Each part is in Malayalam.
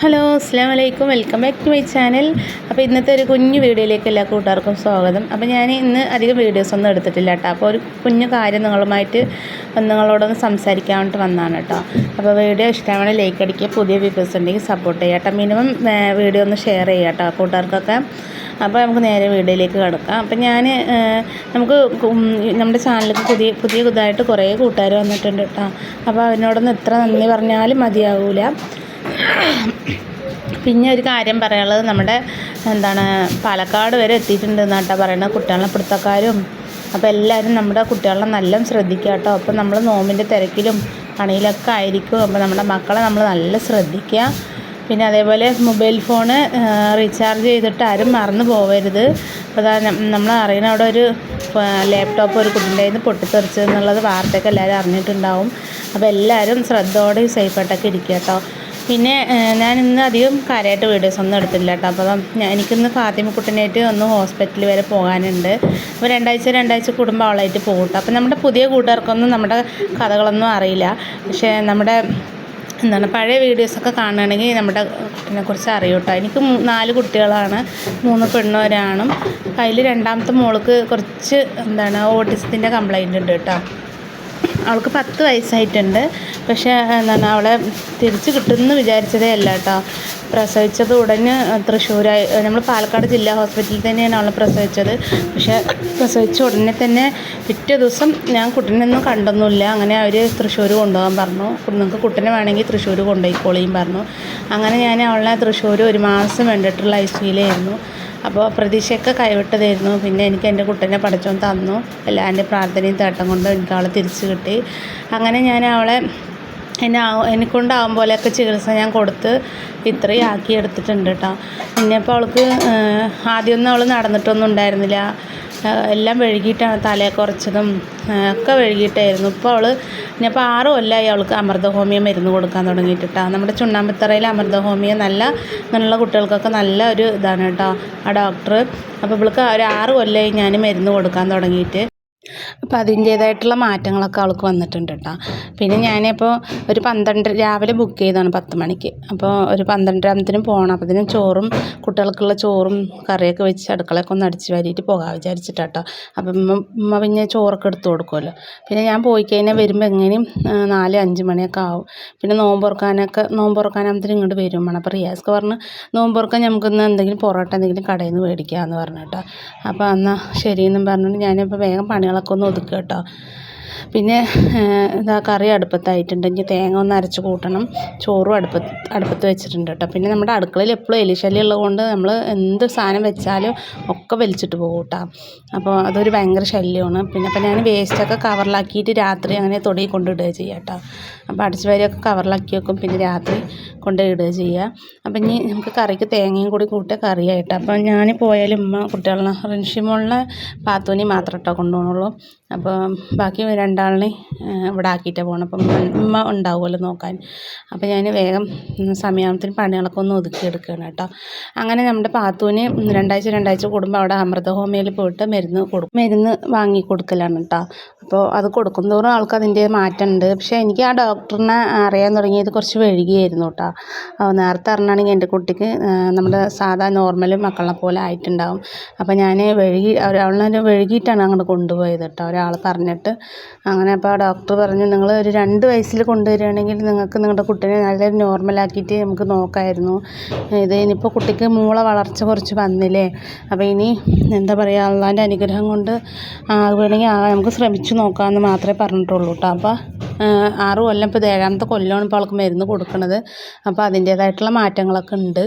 ഹലോ അസ്സലാമു അലൈക്കും, welcome back to my channel. അപ്പോൾ ഇന്നത്തെ ഒരു കുഞ്ഞു വീഡിയോയിലേക്ക് എല്ലാ കൂട്ടുകാർക്കും സ്വാഗതം. അപ്പോൾ ഞാൻ ഇന്ന് അധികം വീഡിയോസ് ഒന്നും എടുത്തിട്ടില്ല കേട്ടോ. അപ്പോൾ ഒരു കുഞ്ഞു കാര്യം നിങ്ങളോടൊന്ന് സംസാരിക്കാൻ വേണ്ടിയിട്ട് വന്നതാണ് കേട്ടോ. അപ്പോൾ വീഡിയോ ഇഷ്ടമാണെങ്കിൽ ലൈക്ക് അടിക്കുക, പുതിയ വ്യൂവേഴ്സ് ഉണ്ടെങ്കിൽ സപ്പോർട്ട് ചെയ്യുക കേട്ടോ. മിനിമം വീഡിയോ ഒന്ന് ഷെയർ ചെയ്യുക കേട്ടോ കൂട്ടുകാർക്കൊക്കെ. അപ്പോൾ നമുക്ക് നേരെ വീഡിയോയിലേക്ക് കിടക്കാം. അപ്പം നമുക്ക് നമ്മുടെ ചാനലിലേക്ക് പുതിയതായിട്ട് കുറേ കൂട്ടുകാർ വന്നിട്ടുണ്ട് കേട്ടോ. അപ്പോൾ അവരോടൊന്നും എത്ര നന്ദി പറഞ്ഞാലും മതിയാവില്ല. പിന്നെ ഒരു കാര്യം പറയാനുള്ളത്, നമ്മുടെ പാലക്കാട് വരെ എത്തിയിട്ടുണ്ട് എന്നാട്ടാ പറയുന്നത് കുട്ടികളെ പിടുത്തക്കാരും. അപ്പോൾ എല്ലാവരും നമ്മുടെ കുട്ടികളെ നല്ല ശ്രദ്ധിക്കുക കേട്ടോ. അപ്പോൾ നമ്മൾ നോമ്പിൻ്റെ തിരക്കിലും പണിയിലൊക്കെ ആയിരിക്കും. അപ്പോൾ നമ്മുടെ മക്കളെ നമ്മൾ നല്ല ശ്രദ്ധിക്കുക. പിന്നെ അതേപോലെ മൊബൈൽ ഫോണ് റീചാർജ് ചെയ്തിട്ട് ആരും മറന്നു പോകരുത്. അപ്പോൾ നമ്മൾ അറിയുന്ന അവിടെ ഒരു ലാപ്ടോപ്പ് ഒരു കുട്ടിൻ്റെ കയ്യിൽ നിന്ന് പൊട്ടിത്തെറിച്ചത് എന്നുള്ളത് വാർത്തയൊക്കെ എല്ലാവരും അറിഞ്ഞിട്ടുണ്ടാവും. അപ്പോൾ എല്ലാവരും ശ്രദ്ധയോടെ സേഫായിട്ടൊക്കെ ഇരിക്കുക കേട്ടോ. പിന്നെ ഞാനിന്ന് അധികം കാര്യമായിട്ട് വീഡിയോസ് ഒന്നും എടുത്തില്ല കേട്ടോ. അപ്പോൾ എനിക്കിന്ന് ഫാത്തിമക്കുട്ടനായിട്ട് ഒന്ന് ഹോസ്പിറ്റലിൽ വരെ പോകാനുണ്ട്. അപ്പോൾ രണ്ടാഴ്ച കൂടുമ്പോൾ അവളായിട്ട് പോകും കേട്ടോ. അപ്പോൾ നമ്മുടെ പുതിയ കൂട്ടുകാർക്കൊന്നും നമ്മുടെ കഥകളൊന്നും അറിയില്ല. പക്ഷേ നമ്മുടെ പഴയ വീഡിയോസൊക്കെ കാണുകയാണെങ്കിൽ നമ്മുടെ കുട്ടീനെക്കുറിച്ച് അറിയും കേട്ടോ. എനിക്ക് 4 കുട്ടികളാണ്, 3 പെണ്ണും ഒരാണും. അതിൽ രണ്ടാമത്തെ മോൾക്ക് കുറച്ച് ഓട്ടിസത്തിൻ്റെ കംപ്ലൈൻ്റ് ഉണ്ട് കേട്ടോ. അവൾക്ക് 10 വയസ്സായിട്ടുണ്ട്. പക്ഷേ അവളെ തിരിച്ച് കിട്ടുമെന്ന് വിചാരിച്ചതേ അല്ല കേട്ടോ. പ്രസവിച്ചത് ഉടനെ തൃശ്ശൂരായി നമ്മൾ പാലക്കാട് ജില്ലാ ഹോസ്പിറ്റലിൽ തന്നെയാണ് അവളെ പ്രസവിച്ചത്. പക്ഷേ പ്രസവിച്ച ഉടനെ തന്നെ പിറ്റേ ദിവസം ഞാൻ കുട്ടീനൊന്നും കണ്ടൊന്നുമില്ല. അങ്ങനെ അവർ തൃശ്ശൂർ കൊണ്ടുപോകാൻ പറഞ്ഞു. നിങ്ങൾക്ക് കുട്ടീനെ വേണമെങ്കിൽ തൃശ്ശൂർ കൊണ്ടുപോയിക്കോളിയും പറഞ്ഞു. അങ്ങനെ ഞാൻ അവളെ തൃശ്ശൂർ 1 മാസം വേണ്ടിയിട്ടുള്ള ICUയിലായിരുന്നു. അപ്പോൾ പ്രതീക്ഷയൊക്കെ കൈവിട്ടതായിരുന്നു. പിന്നെ എനിക്ക് എൻ്റെ കുട്ടീനെ പടച്ചോൻ തന്നു. എല്ലാവരുടെ പ്രാർത്ഥനയും തേട്ടം കൊണ്ട് എനിക്ക് അവളെ തിരിച്ച് കിട്ടി. അങ്ങനെ ഞാൻ അവളെ എന്നെക്കൊണ്ടാവും പോലെയൊക്കെ ചികിത്സ ഞാൻ കൊടുത്ത് ഇത്രയും ആക്കി എടുത്തിട്ടുണ്ട് കേട്ടോ. പിന്നെ ഇപ്പോൾ അവൾക്ക് ആദ്യമൊന്നും അവൾ നടന്നിട്ടൊന്നും ഉണ്ടായിരുന്നില്ല. എല്ലാം വഴുകിയിട്ടാണ് തലയൊക്കെ കുറച്ചതും ഒക്കെ വഴുകിയിട്ടായിരുന്നു. ഇപ്പോൾ അവൾ 6 കൊല്ലമായി അവൾക്ക് അമൃത ഹോമിയോ മരുന്ന് കൊടുക്കാൻ തുടങ്ങിയിട്ടാണ്. നമ്മുടെ ചുണ്ണാമ്പത്തറയിൽ അമൃത ഹോമിയോ അങ്ങനെയുള്ള കുട്ടികൾക്കൊക്കെ നല്ല ഒരു ഇതാണ് കേട്ടോ ആ ഡോക്ടർ. അപ്പോൾ ഇവൾക്ക് ഒരു 6 കൊല്ലമായി ഞാൻ മരുന്ന് കൊടുക്കാൻ തുടങ്ങിയിട്ട്. അപ്പോൾ അതിൻ്റേതായിട്ടുള്ള മാറ്റങ്ങളൊക്കെ അവൾക്ക് വന്നിട്ടുണ്ട് കേട്ടോ. പിന്നെ ഞാനിപ്പോൾ ഒരു 12 രാവിലെ ബുക്ക് ചെയ്തതാണ് 10 മണിക്ക്. അപ്പോൾ ഒരു 12:30 പോകണം. അപ്പോൾ ഇതിന് ചോറും കുട്ടികൾക്കുള്ള ചോറും കറിയൊക്കെ വെച്ച് അടുക്കളയൊക്കെ ഒന്ന് അടിച്ച് വാരിയിട്ട് പോകാൻ വിചാരിച്ചിട്ടാട്ടോ. അപ്പം ഉമ്മ പിന്നെ ചോറൊക്കെ എടുത്ത് കൊടുക്കുമല്ലോ. പിന്നെ ഞാൻ പോയി കഴിഞ്ഞാൽ വരുമ്പോൾ എങ്ങനെയും 4-5 മണിയൊക്കെ ആവും. പിന്നെ നോമ്പ് തുറക്കാനാകുമ്പോഴത്തേനും ഇങ്ങോട്ട് വരും വേണം. അപ്പോൾ റിയാസ്ക്ക് പറഞ്ഞ് നോമ്പ് തുറക്കാൻ നമുക്കിന്ന് എന്തെങ്കിലും പൊറോട്ട എന്തെങ്കിലും കടയിൽ നിന്ന് മേടിക്കാമെന്ന് പറഞ്ഞു കേട്ടോ. അപ്പോൾ എന്നാൽ ശരിയെന്നും പറഞ്ഞിട്ട് ഞാനിപ്പോൾ വേഗം പണികളൊക്കെ ഒന്ന് ഒതുക്കുക കേട്ടോ. പിന്നെ കറി അടുപ്പത്തായിട്ടുണ്ട്. ഇനി തേങ്ങ ഒന്ന് അരച്ച് കൂട്ടണം. ചോറും അടുപ്പത്ത് വെച്ചിട്ടുണ്ട് കേട്ടോ. പിന്നെ നമ്മുടെ അടുക്കളയിൽ എപ്പോഴും എലിശല്യം ഉള്ളതുകൊണ്ട് നമ്മൾ എന്ത് സാധനം വെച്ചാലും ഒക്കെ വലിച്ചിട്ട് പോകും കേട്ടോ. അപ്പോൾ അതൊരു ഭയങ്കര ശല്യമാണ്. പിന്നെ അപ്പോൾ ഞാൻ വേസ്റ്റൊക്കെ കവറിലാക്കിയിട്ട് രാത്രി അങ്ങനെ തൊടി കൊണ്ടിടുക ചെയ്യുക കേട്ടോ. അപ്പോൾ അടിച്ച് വാരിയൊക്കെ കവറിലാക്കി വെക്കും. പിന്നെ രാത്രി കൊണ്ടുപോയിടുക ചെയ്യുക. അപ്പം ഇനി നമുക്ക് കറിക്ക് തേങ്ങയും കൂടി കൂട്ടിയ കറിയായിട്ട്. അപ്പം ഞാൻ പോയാലും ഉമ്മ കുട്ടികളെ റിൻഷിമോളിനെ പാത്തൂനി മാത്രം കേട്ടോ കൊണ്ടുപോകണുള്ളൂ. അപ്പോൾ ബാക്കി 2 ഇവിടെ ആക്കിയിട്ടേ പോകണം. അപ്പം ഉമ്മ ഉണ്ടാവുമല്ലോ നോക്കാൻ. അപ്പോൾ ഞാൻ വേഗം സമയാമത്തിന് പണികളൊക്കെ ഒന്ന് ഒതുക്കിയെടുക്കുകയാണ് കേട്ടോ. അങ്ങനെ നമ്മുടെ പാത്തൂന് 2 ആഴ്ച കൂടുമ്പോൾ അവിടെ അമൃത ഹോമിയോയിൽ പോയിട്ട് മരുന്ന് വാങ്ങി കൊടുക്കലാണ് കേട്ടോ. അപ്പോൾ അത് കൊടുക്കും തോറും ആൾക്ക് അതിൻ്റെ മാറ്റമുണ്ട്. പക്ഷേ എനിക്ക് ആ ഡോക്ടറിനെ അറിയാൻ തുടങ്ങിയത് കുറച്ച് വൈകിയായിരുന്നു കേട്ടോ. നേരത്തെ അറിഞ്ഞാണെങ്കിൽ എൻ്റെ കുട്ടിക്ക് നമ്മുടെ സാധാ നോർമൽ മക്കളെ പോലെ ആയിട്ടുണ്ടാവും. അപ്പോൾ ഞാൻ അവളെ വൈകിയിട്ടാണ് അങ്ങോട്ട് കൊണ്ടുപോയത് കേട്ടോ, ഒരാൾ പറഞ്ഞിട്ട്. അങ്ങനെ അപ്പോൾ ആ ഡോക്ടർ പറഞ്ഞു, നിങ്ങൾ ഒരു 2 വയസ്സിൽ കൊണ്ടുവരികയാണെങ്കിൽ നിങ്ങൾക്ക് നിങ്ങളുടെ കുട്ടീനെ നല്ലൊരു നോർമലാക്കിയിട്ട് നമുക്ക് നോക്കാമായിരുന്നു. ഇനിയിപ്പോൾ കുട്ടിക്ക് മൂള വളർച്ച കുറച്ച് വന്നില്ലേ. അപ്പോൾ ഇനി അള്ളാൻ്റെ അനുഗ്രഹം കൊണ്ട് വേണമെങ്കിൽ നമുക്ക് ശ്രമിച്ചു നോക്കാമെന്ന് മാത്രമേ പറഞ്ഞിട്ടുള്ളൂ കേട്ടോ. അപ്പോൾ 6 കൊല്ലം, ഇപ്പോൾ 7ാമത്തെ കൊല്ലമാണ് ഇപ്പോൾ അവൾക്ക് മരുന്ന് കൊടുക്കുന്നത്. അപ്പോൾ അതിൻ്റേതായിട്ടുള്ള മാറ്റങ്ങളൊക്കെ ഉണ്ട്.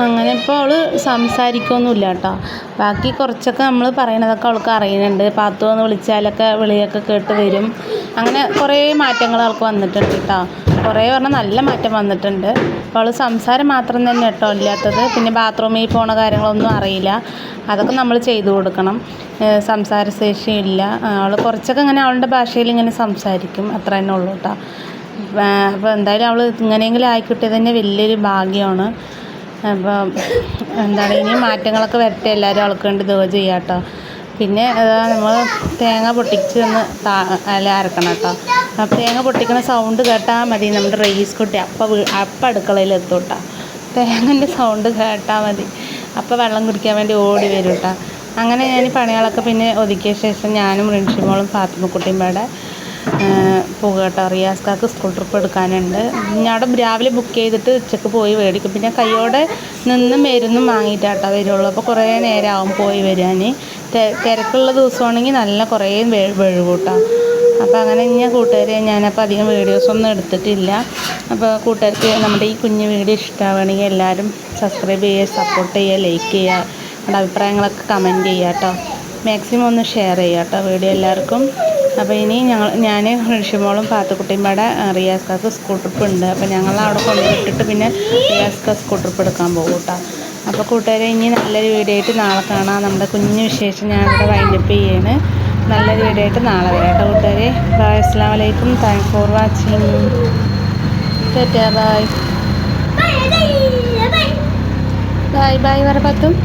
അങ്ങനെ ഇപ്പോൾ അവൾ സംസാരിക്കുകയൊന്നുമില്ല കേട്ടോ. ബാക്കി കുറച്ചൊക്കെ നമ്മൾ പറയണതൊക്കെ അവൾക്ക് അറിയുന്നുണ്ട്. പാത്തു എന്ന് വിളിച്ചാലൊക്കെ വിളിയൊക്കെ കേട്ട് വരും. അങ്ങനെ കുറേ മാറ്റങ്ങൾ അവൾക്ക് വന്നിട്ടുണ്ട് കേട്ടോ. കുറേ പറഞ്ഞാൽ നല്ല മാറ്റം വന്നിട്ടുണ്ട്. അപ്പോൾ അവൾ സംസാരം മാത്രം തന്നെ കേട്ടോ ഇല്ലാത്തത്. പിന്നെ ബാത്റൂമിൽ പോണ കാര്യങ്ങളൊന്നും അറിയില്ല. അതൊക്കെ നമ്മൾ ചെയ്തു കൊടുക്കണം. സംസാരശേഷിയില്ല. അവൾ കുറച്ചൊക്കെ ഇങ്ങനെ അവളുടെ ഭാഷയിൽ ഇങ്ങനെ സംസാരിക്കും, അത്ര തന്നെ ഉള്ളൂ കേട്ടോ. അപ്പോൾ എന്തായാലും അവൾ ഇങ്ങനെയെങ്കിലും ആയിക്കിട്ടിയത് തന്നെ വലിയൊരു ഭാഗ്യമാണ്. അപ്പം ഇനി മാറ്റങ്ങളൊക്കെ വരട്ടെ. എല്ലാവരും അവൾക്ക് വേണ്ടി ദുആ ചെയ്യാം കേട്ടോ. പിന്നെ നമ്മൾ തേങ്ങ പൊട്ടിച്ച് ഒന്ന് അരക്കണം കേട്ടോ. അപ്പോൾ തേങ്ങ പൊട്ടിക്കുന്ന സൗണ്ട് കേട്ടാൽ മതി നമ്മുടെ റയീസ് കുട്ടി അപ്പം അടുക്കളയിൽ എത്തും കേട്ടോ. തേങ്ങൻ്റെ സൗണ്ട് കേട്ടാൽ മതി, അപ്പോൾ വെള്ളം കുടിക്കാൻ വേണ്ടി ഓടി വരും കേട്ടോ. അങ്ങനെ ഞാൻ പണികളൊക്കെ പിന്നെ ഒതുക്കിയ ശേഷം ഞാനും റിൻഷിമോളും ഫാത്തിമക്കുട്ടിയും പാടെ പോകുക കേട്ടോ. റിയാസ്ക്കാക്ക് സ്കൂൾ ട്രിപ്പ് എടുക്കാനുണ്ട്. ഞാൻ അവിടെ രാവിലെ ബുക്ക് ചെയ്തിട്ട് ഉച്ചക്ക് പോയി മേടിക്കും. പിന്നെ കയ്യോടെ നിന്ന് മരുന്നും വാങ്ങിയിട്ടാട്ടോ വരുള്ളൂ. അപ്പോൾ കുറേ നേരമാവും പോയി വരാൻ. തിരക്കുള്ള ദിവസമാണെങ്കിൽ നല്ല കുറേ വഴുകും കേട്ടോ. അപ്പോൾ അങ്ങനെ ഞാൻ കൂട്ടുകാരെ ഞാനപ്പോൾ അധികം വീഡിയോസൊന്നും എടുത്തിട്ടില്ല. അപ്പോൾ കൂട്ടുകാർക്ക് നമ്മുടെ ഈ കുഞ്ഞു വീഡിയോ ഇഷ്ടമാവുകയാണെങ്കിൽ എല്ലാവരും സബ്സ്ക്രൈബ് ചെയ്യുക, സപ്പോർട്ട് ചെയ്യുക, ലൈക്ക് ചെയ്യുക, നമ്മുടെ അഭിപ്രായങ്ങളൊക്കെ കമൻറ്റ് ചെയ്യുക കേട്ടോ. മാക്സിമം ഒന്ന് ഷെയർ ചെയ്യുക കേട്ടോ വീഡിയോ എല്ലാവർക്കും. അപ്പോൾ ഇനി ഞാൻ റിൻഷിമോളും ഫാത്തിമക്കുട്ടിയും പാടെ റിയാസ്ക്കാക്ക് സ്കൂൾ ട്രിപ്പ് ഉണ്ട്. അപ്പോൾ ഞങ്ങൾ അവിടെ കൊണ്ടുവിട്ടിട്ട് പിന്നെ റിയാസ്ക്ക സ്കൂൾ ട്രിപ്പ് എടുക്കാൻ പോകും കേട്ടോ. അപ്പോൾ കൂട്ടുകാരെ ഇനി നല്ലൊരു വീഡിയോ ആയിട്ട് നാളെ കാണാം. നമ്മുടെ കുഞ്ഞു വിശേഷം ഞാനിവിടെ വൈൻഡപ്പ് ചെയ്യാണ്. നല്ലൊരു വീഡിയോ ആയിട്ട് നാളെ വരാം കേട്ടോ കൂട്ടുകാരെ. ബൈ, അസ്സലാമു അലൈക്കും, thanks for watching. Bye bye bye പറ പത്തും.